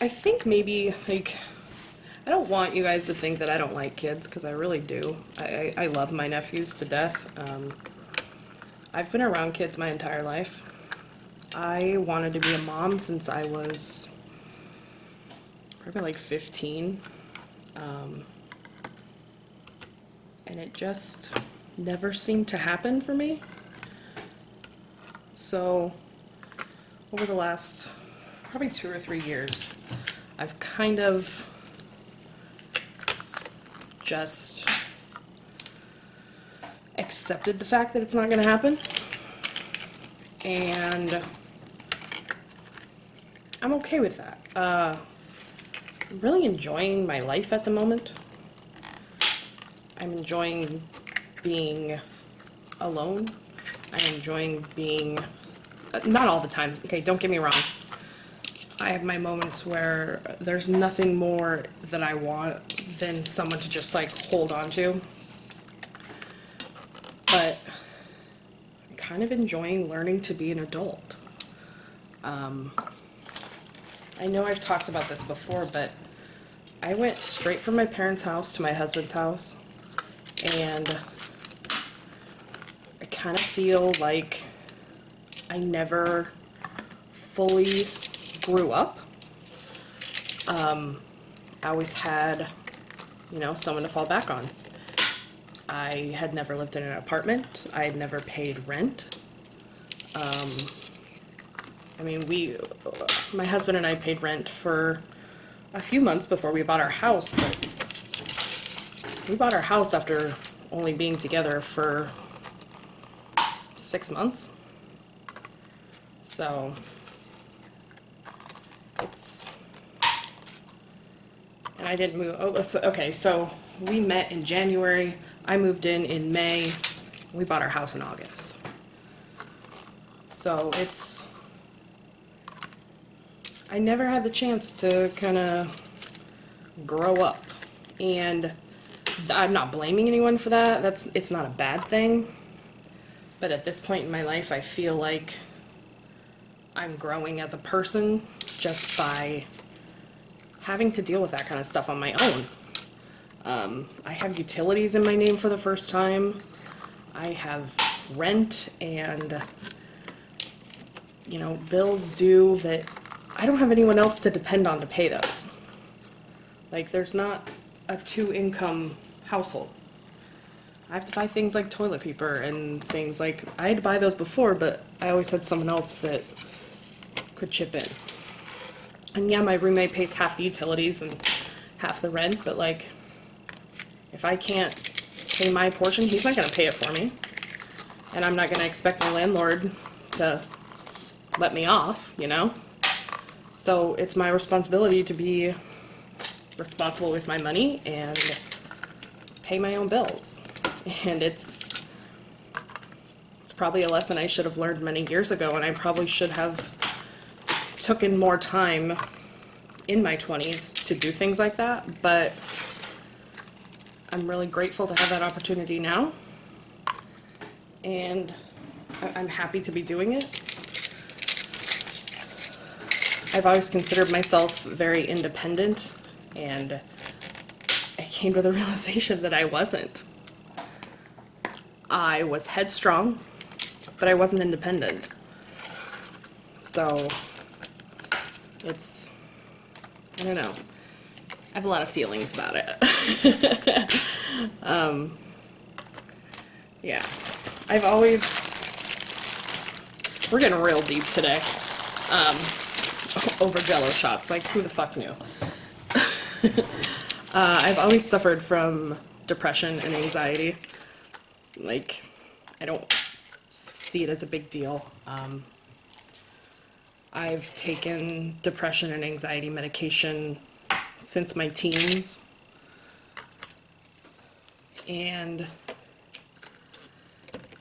I think maybe, like, I don't want you guys to think that I don't like kids, because I really do. I love my nephews to death. I've been around kids my entire life. I wanted to be a mom since I was probably like 15. And it just never seemed to happen for me. So, over the last probably 2 or 3 years, I've kind of just accepted the fact that it's not going to happen. And I'm okay with that. I'm really enjoying my life at the moment. I'm enjoying being alone. I'm enjoying being, not all the time, okay, don't get me wrong. I have my moments where there's nothing more that I want than someone to just like hold on to. But I'm kind of enjoying learning to be an adult. I know I've talked about this before, but I went straight from my parents' house to my husband's house, and I kind of feel like I never fully grew up. I always had, someone to fall back on. I had never lived in an apartment. I had never paid rent. My husband and I paid rent for a few months before we bought our house, but we bought our house after only being together for 6 months. So, and I didn't move, okay, so we met in January, I moved in May, we bought our house in August. So I never had the chance to kind of grow up, and I'm not blaming anyone for that. It's not a bad thing, but at this point in my life, I feel like I'm growing as a person just by having to deal with that kind of stuff on my own. I have utilities in my name for the first time. I have rent and, bills due that I don't have anyone else to depend on to pay those. Like, there's not a 2-income household. I have to buy things like toilet paper and things like, I had to buy those before, but I always had someone else that could chip in. And yeah, my roommate pays half the utilities and half the rent, but like, if I can't pay my portion, he's not going to pay it for me. And I'm not going to expect my landlord to let me off, So it's my responsibility to be responsible with my money and pay my own bills. And it's probably a lesson I should have learned many years ago, and I probably should have taken more time in my 20s to do things like that, but I'm really grateful to have that opportunity now, and I'm happy to be doing it. I've always considered myself very independent, and I came to the realization that I wasn't. I was headstrong, but I wasn't independent. So I don't know. I have a lot of feelings about it. Yeah. We're getting real deep today. Over Jello shots. Like, who the fuck knew? I've always suffered from depression and anxiety. Like, I don't see it as a big deal. I've taken depression and anxiety medication since my teens, and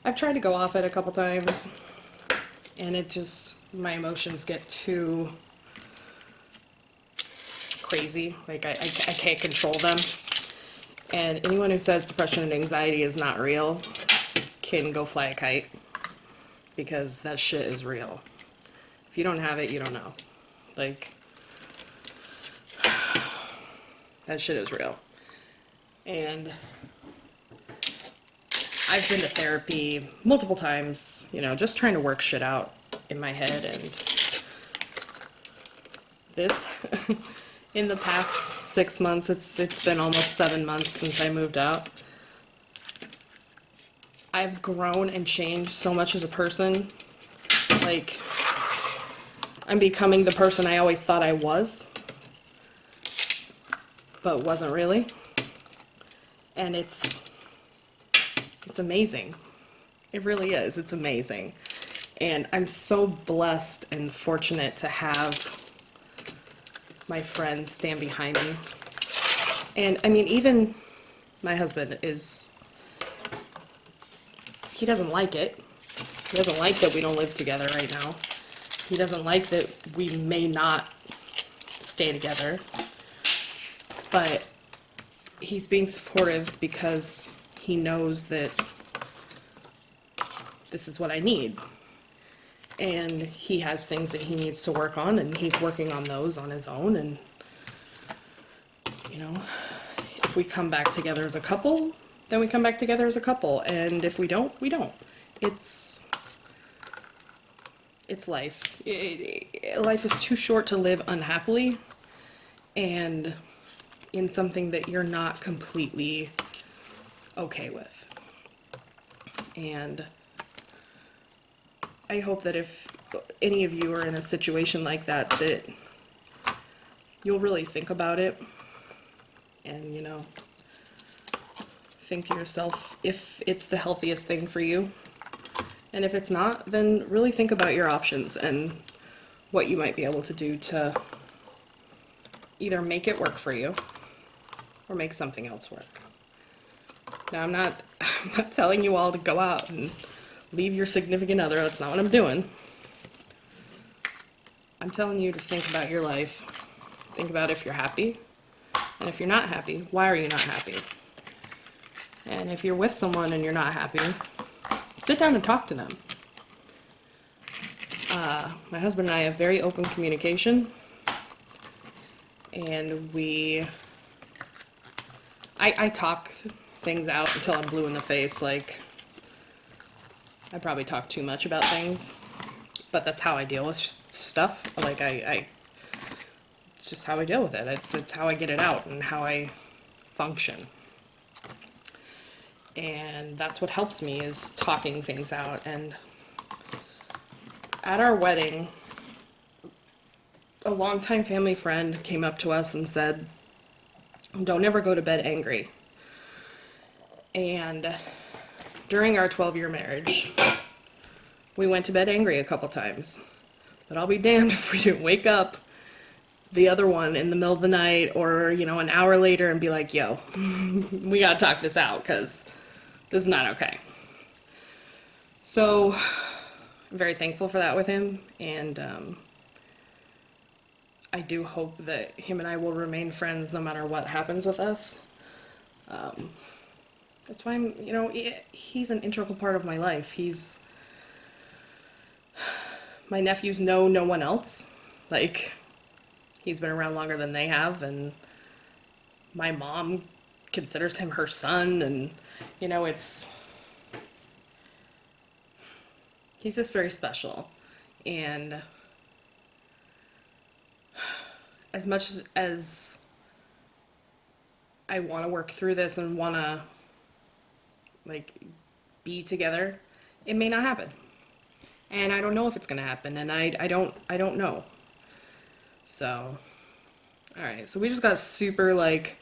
I've tried to go off it a couple times, and my emotions get too crazy. Like, I can't control them. And anyone who says depression and anxiety is not real can go fly a kite, because that shit is real. If you don't have it, you don't know. Like, That shit is real. And I've been to therapy multiple times, you know, just trying to work shit out in my head. And this, in the past 6 months, it's been almost 7 months since I moved out. I've grown and changed so much as a person. Like, I'm becoming the person I always thought I was, but wasn't really. And it's amazing. It really is. It's amazing. And I'm so blessed and fortunate to have my friends stand behind me. And I mean, even my husband he doesn't like it. He doesn't like that we don't live together right now. He doesn't like that we may not stay together. But he's being supportive because he knows that this is what I need. And he has things that he needs to work on, and he's working on those on his own. And, you know, if we come back together as a couple, then we come back together as a couple. And if we don't, we don't. It's life. Life is too short to live unhappily and in something that you're not completely okay with. And I hope that if any of you are in a situation like that, that you'll really think about it and, you know, think to yourself if it's the healthiest thing for you. And if it's not, then really think about your options and what you might be able to do to either make it work for you or make something else work. Now, I'm not telling you all to go out and leave your significant other. That's not what I'm doing. I'm telling you to think about your life. Think about if you're happy. And if you're not happy, why are you not happy? And if you're with someone and you're not happy, sit down and talk to them. My husband and I have very open communication. And I talk things out until I'm blue in the face. Like, I probably talk too much about things, but that's how I deal with stuff. Like, it's just how I deal with it. It's how I get it out and how I function. And that's what helps me, is talking things out. And at our wedding, a longtime family friend came up to us and said, "Don't ever go to bed angry." And during our 12-year marriage, we went to bed angry a couple times. But I'll be damned if we didn't wake up the other one in the middle of the night or, you know, an hour later and be like, "Yo, we gotta talk this out because this is not okay." So I'm very thankful for that with him. And I do hope that him and I will remain friends no matter what happens with us. That's why I'm, you know, he's an integral part of my life. My nephews know no one else. Like, he's been around longer than they have, and my mom considers him her son, and, you know, he's just very special. And as much as I want to work through this and want to, like, be together, it may not happen. And I don't know if it's going to happen, and I don't know. So, alright, so we just got super, like,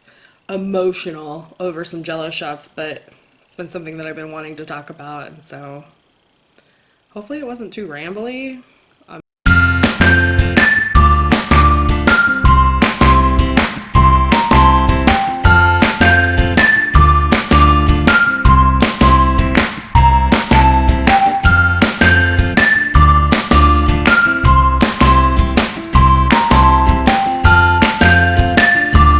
emotional over some Jello shots, but it's been something that I've been wanting to talk about, and so hopefully it wasn't too rambly.